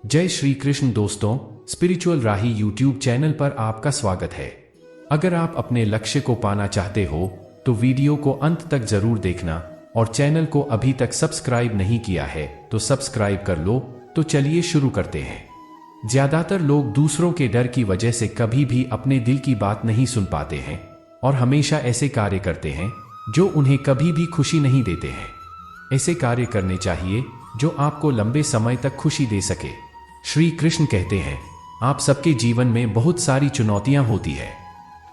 जय श्री कृष्ण दोस्तों, स्पिरिचुअल राही YouTube channel पर आपका स्वागत है। अगर आप अपने लक्ष्य को पाना चाहते हो तो वीडियो को अंत तक जरूर देखना और चैनल को अभी तक सब्सक्राइब नहीं किया है तो सब्सक्राइब कर लो। तो चलिए शुरू करते हैं। ज्यादातर लोग दूसरों के डर की वजह से कभी भी अपने दिल की बात नहीं सुन पाते हैं और हमेशा ऐसे कार्य करते हैं जो उन्हें कभी भी खुशी नहीं देते हैं। ऐसे कार्य करने चाहिए जो आपको लंबे समय तक खुशी दे सके। श्री कृष्ण कहते हैं, आप सबके जीवन में बहुत सारी चुनौतियां होती है,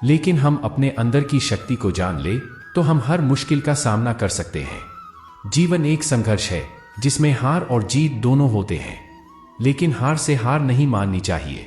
लेकिन हम अपने अंदर की शक्ति को जान ले तो हम हर मुश्किल का सामना कर सकते हैं। जीवन एक संघर्ष है जिसमें हार और जीत दोनों होते हैं, लेकिन हार से हार नहीं माननी चाहिए।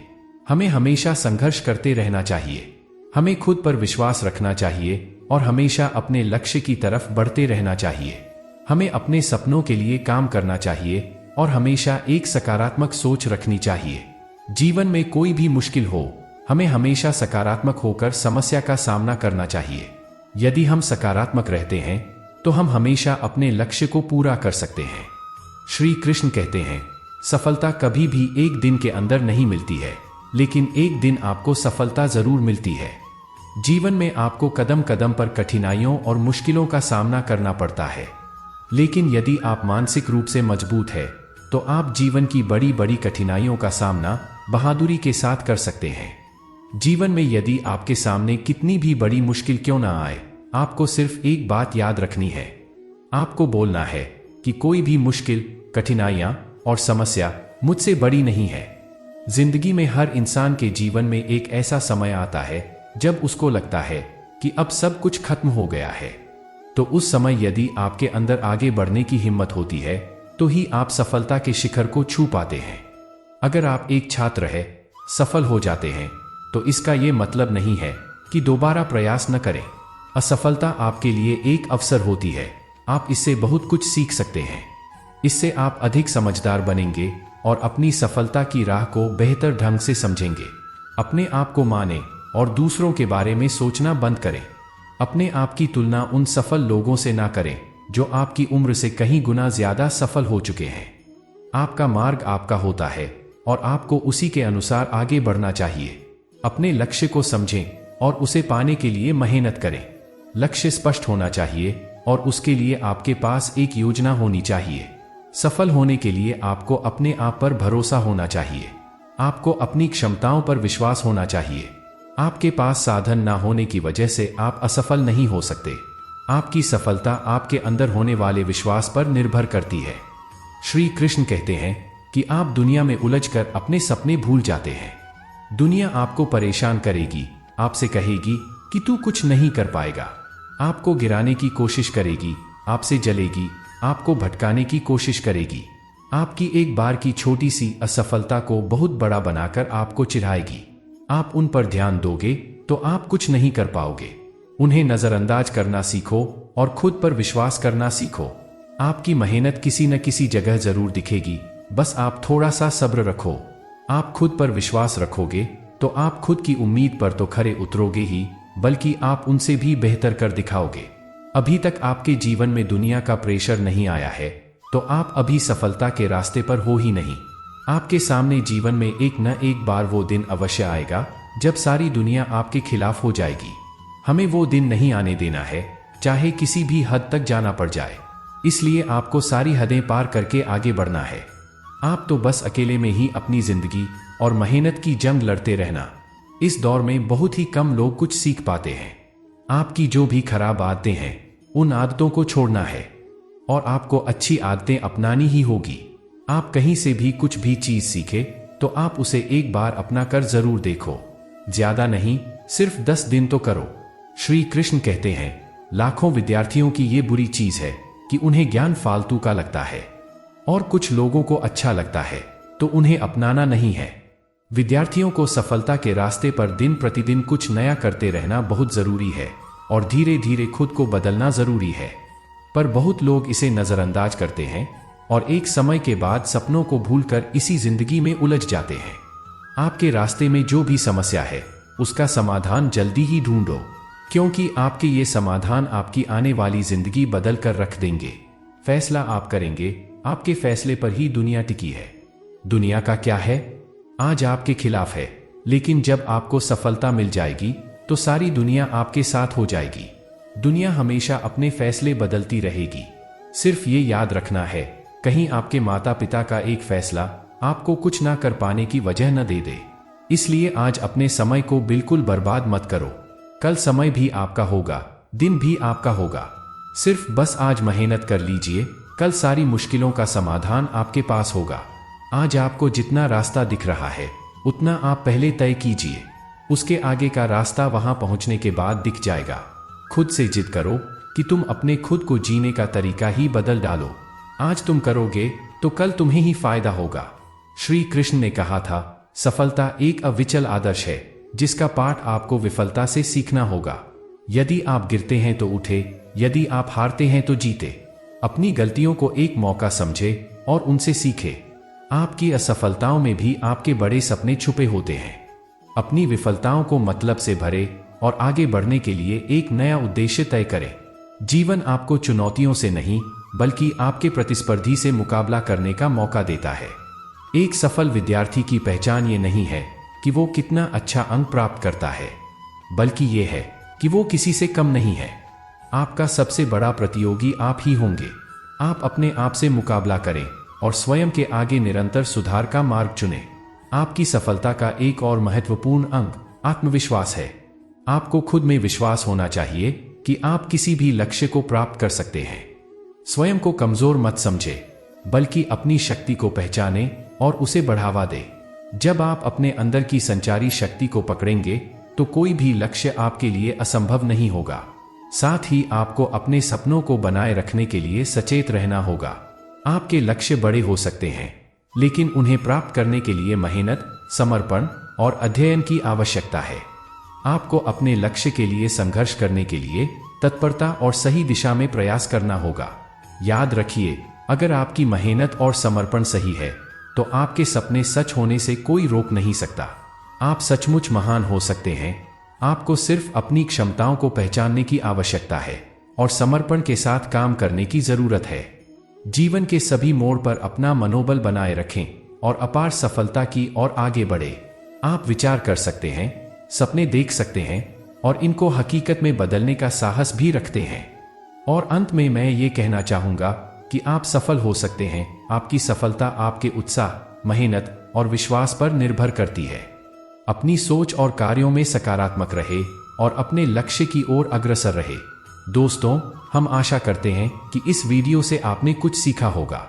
हमें हमेशा संघर्ष करते रहना चाहिए। हमें खुद पर विश्वास रखना चाहिए और हमेशा अपने लक्ष्य की तरफ बढ़ते रहना चाहिए। हमें अपने सपनों के लिए काम करना चाहिए और हमेशा एक सकारात्मक सोच रखनी चाहिए। जीवन में कोई भी मुश्किल हो, हमें हमेशा सकारात्मक होकर समस्या का सामना करना चाहिए। यदि हम सकारात्मक रहते हैं तो हम हमेशा अपने लक्ष्य को पूरा कर सकते हैं। श्री कृष्ण कहते हैं, सफलता कभी भी एक दिन के अंदर नहीं मिलती है, लेकिन एक दिन आपको सफलता जरूर मिलती है। जीवन में आपको कदम कदम पर कठिनाइयों और मुश्किलों का सामना करना पड़ता है, लेकिन यदि आप मानसिक रूप से मजबूत हैं तो आप जीवन की बड़ी बड़ी कठिनाइयों का सामना बहादुरी के साथ कर सकते हैं। जीवन में यदि आपके सामने कितनी भी बड़ी मुश्किल क्यों ना आए, आपको सिर्फ एक बात याद रखनी है। आपको बोलना है कि कोई भी मुश्किल, कठिनाइयां और समस्या मुझसे बड़ी नहीं है। जिंदगी में हर इंसान के जीवन में एक ऐसा समय आता है जब उसको लगता है कि अब सब कुछ खत्म हो गया है। तो उस समय यदि आपके अंदर आगे बढ़ने की हिम्मत होती है तो ही आप सफलता के शिखर को छू पाते हैं। अगर आप एक छात्र है सफल हो जाते हैं तो इसका यह मतलब नहीं है कि दोबारा प्रयास न करें। असफलता आपके लिए एक अवसर होती है। आप इससे बहुत कुछ सीख सकते हैं। इससे आप अधिक समझदार बनेंगे और अपनी सफलता की राह को बेहतर ढंग से समझेंगे। अपने आप को माने और दूसरों के बारे में सोचना बंद करें। अपने आप की तुलना उन सफल लोगों से ना करें जो आपकी उम्र से कहीं गुना ज्यादा सफल हो चुके हैं। आपका मार्ग आपका होता है और आपको उसी के अनुसार आगे बढ़ना चाहिए। अपने लक्ष्य को समझें और उसे पाने के लिए मेहनत करें। लक्ष्य स्पष्ट होना चाहिए और उसके लिए आपके पास एक योजना होनी चाहिए। सफल होने के लिए आपको अपने आप पर भरोसा होना चाहिए। आपको अपनी क्षमताओं पर विश्वास होना चाहिए। आपके पास साधन ना होने की वजह से आप असफल नहीं हो सकते। आपकी सफलता आपके अंदर होने वाले विश्वास पर निर्भर करती है। श्री कृष्ण कहते हैं कि आप दुनिया में उलझकर अपने सपने भूल जाते हैं। दुनिया आपको परेशान करेगी, आपसे कहेगी कि तू कुछ नहीं कर पाएगा। आपको गिराने की कोशिश करेगी, आपसे जलेगी, आपको भटकाने की कोशिश करेगी। आपकी एक बार की छोटी सी असफलता को बहुत बड़ा बनाकर आपको चिढ़ाएगी। आप उन पर ध्यान दोगे तो आप कुछ नहीं कर पाओगे। उन्हें नजरअंदाज करना सीखो और खुद पर विश्वास करना सीखो। आपकी मेहनत किसी न किसी जगह जरूर दिखेगी, बस आप थोड़ा सा सब्र रखो। आप खुद पर विश्वास रखोगे तो आप खुद की उम्मीद पर तो खरे उतरोगे ही, बल्कि आप उनसे भी बेहतर कर दिखाओगे। अभी तक आपके जीवन में दुनिया का प्रेशर नहीं आया है तो आप अभी सफलता के रास्ते पर हो ही नहीं। आपके सामने जीवन में एक न एक बार वो दिन अवश्य आएगा जब सारी दुनिया आपके खिलाफ हो जाएगी। हमें वो दिन नहीं आने देना है, चाहे किसी भी हद तक जाना पड़ जाए। इसलिए आपको सारी हदें पार करके आगे बढ़ना है। आप तो बस अकेले में ही अपनी जिंदगी और मेहनत की जंग लड़ते रहना। इस दौर में बहुत ही कम लोग कुछ सीख पाते हैं। आपकी जो भी खराब आदतें हैं उन आदतों को छोड़ना है और आपको अच्छी आदतें अपनानी ही होगी। आप कहीं से भी कुछ भी चीज सीखे तो आप उसे एक बार अपना कर जरूर देखो। ज्यादा नहीं, सिर्फ 10 दिन तो करो। श्री कृष्ण कहते हैं, लाखों विद्यार्थियों की ये बुरी चीज है कि उन्हें ज्ञान फालतू का लगता है और कुछ लोगों को अच्छा लगता है तो उन्हें अपनाना नहीं है। विद्यार्थियों को सफलता के रास्ते पर दिन प्रतिदिन कुछ नया करते रहना बहुत जरूरी है और धीरे धीरे खुद को बदलना जरूरी है। पर बहुत लोग इसे नजरअंदाज करते हैं और एक समय के बाद सपनों को भूलकर इसी जिंदगी में उलझ जाते हैं। आपके रास्ते में जो भी समस्या है उसका समाधान जल्दी ही ढूंढो, क्योंकि आपके ये समाधान आपकी आने वाली जिंदगी बदल कर रख देंगे। फैसला आप करेंगे, आपके फैसले पर ही दुनिया टिकी है। दुनिया का क्या है? आज आपके खिलाफ है, लेकिन जब आपको सफलता मिल जाएगी तो सारी दुनिया आपके साथ हो जाएगी। दुनिया हमेशा अपने फैसले बदलती रहेगी। सिर्फ ये याद रखना है, कहीं आपके माता पिता का एक फैसला आपको कुछ ना कर पाने की वजह न दे दे। इसलिए आज अपने समय को बिल्कुल बर्बाद मत करो। कल समय भी आपका होगा, दिन भी आपका होगा। सिर्फ बस आज मेहनत कर लीजिए, कल सारी मुश्किलों का समाधान आपके पास होगा। आज आपको जितना रास्ता दिख रहा है उतना आप पहले तय कीजिए। उसके आगे का रास्ता वहां पहुंचने के बाद दिख जाएगा। खुद से जिद करो कि तुम अपने खुद को जीने का तरीका ही बदल डालो। आज तुम करोगे तो कल तुम्हें ही फायदा होगा। श्री कृष्ण ने कहा था, सफलता एक अविचल आदर्श है जिसका पाठ आपको विफलता से सीखना होगा। यदि आप गिरते हैं तो उठे, यदि आप हारते हैं तो जीते। अपनी गलतियों को एक मौका समझे और उनसे सीखे। आपकी असफलताओं में भी आपके बड़े सपने छुपे होते हैं। अपनी विफलताओं को मतलब से भरे और आगे बढ़ने के लिए एक नया उद्देश्य तय करें। जीवन आपको चुनौतियों से नहीं बल्कि आपके प्रतिस्पर्धी से मुकाबला करने का मौका देता है। एक सफल विद्यार्थी की पहचान ये नहीं है कि वो कितना अच्छा अंक प्राप्त करता है, बल्कि ये है कि वो किसी से कम नहीं है। आपका सबसे बड़ा प्रतियोगी आप ही होंगे। आप अपने आप से मुकाबला करें और स्वयं के आगे निरंतर सुधार का मार्ग चुनें। आपकी सफलता का एक और महत्वपूर्ण अंग आत्मविश्वास है। आपको खुद में विश्वास होना चाहिए कि आप किसी भी लक्ष्य को प्राप्त कर सकते हैं। स्वयं को कमजोर मत समझे, बल्कि अपनी शक्ति को पहचाने और उसे बढ़ावा दे। जब आप अपने अंदर की संचारी शक्ति को पकड़ेंगे तो कोई भी लक्ष्य आपके लिए असंभव नहीं होगा। साथ ही आपको अपने सपनों को बनाए रखने के लिए सचेत रहना होगा। आपके लक्ष्य बड़े हो सकते हैं, लेकिन उन्हें प्राप्त करने के लिए मेहनत, समर्पण और अध्ययन की आवश्यकता है। आपको अपने लक्ष्य के लिए संघर्ष करने के लिए तत्परता और सही दिशा में प्रयास करना होगा। याद रखिए, अगर आपकी मेहनत और समर्पण सही है तो आपके सपने सच होने से कोई रोक नहीं सकता। आप सचमुच महान हो सकते हैं। आपको सिर्फ अपनी क्षमताओं को पहचानने की आवश्यकता है और समर्पण के साथ काम करने की जरूरत है। जीवन के सभी मोड़ पर अपना मनोबल बनाए रखें और अपार सफलता की ओर आगे बढ़े। आप विचार कर सकते हैं, सपने देख सकते हैं और इनको हकीकत में बदलने का साहस भी रखते हैं। और अंत में मैं ये कहना चाहूंगा कि आप सफल हो सकते हैं। आपकी सफलता आपके उत्साह, मेहनत और विश्वास पर निर्भर करती है। अपनी सोच और कार्यों में सकारात्मक रहे और अपने लक्ष्य की ओर अग्रसर रहे। दोस्तों, हम आशा करते हैं कि इस वीडियो से आपने कुछ सीखा होगा।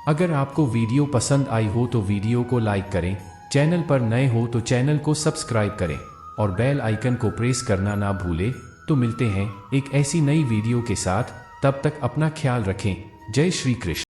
अगर आपको वीडियो पसंद आई हो तो वीडियो को लाइक करें, चैनल पर नए हो तो चैनल को सब्सक्राइब करें और बेल आइकन को प्रेस करना ना भूलें। तो मिलते हैं एक ऐसी नई वीडियो के साथ, तब तक अपना ख्याल रखें। जय श्री कृष्ण।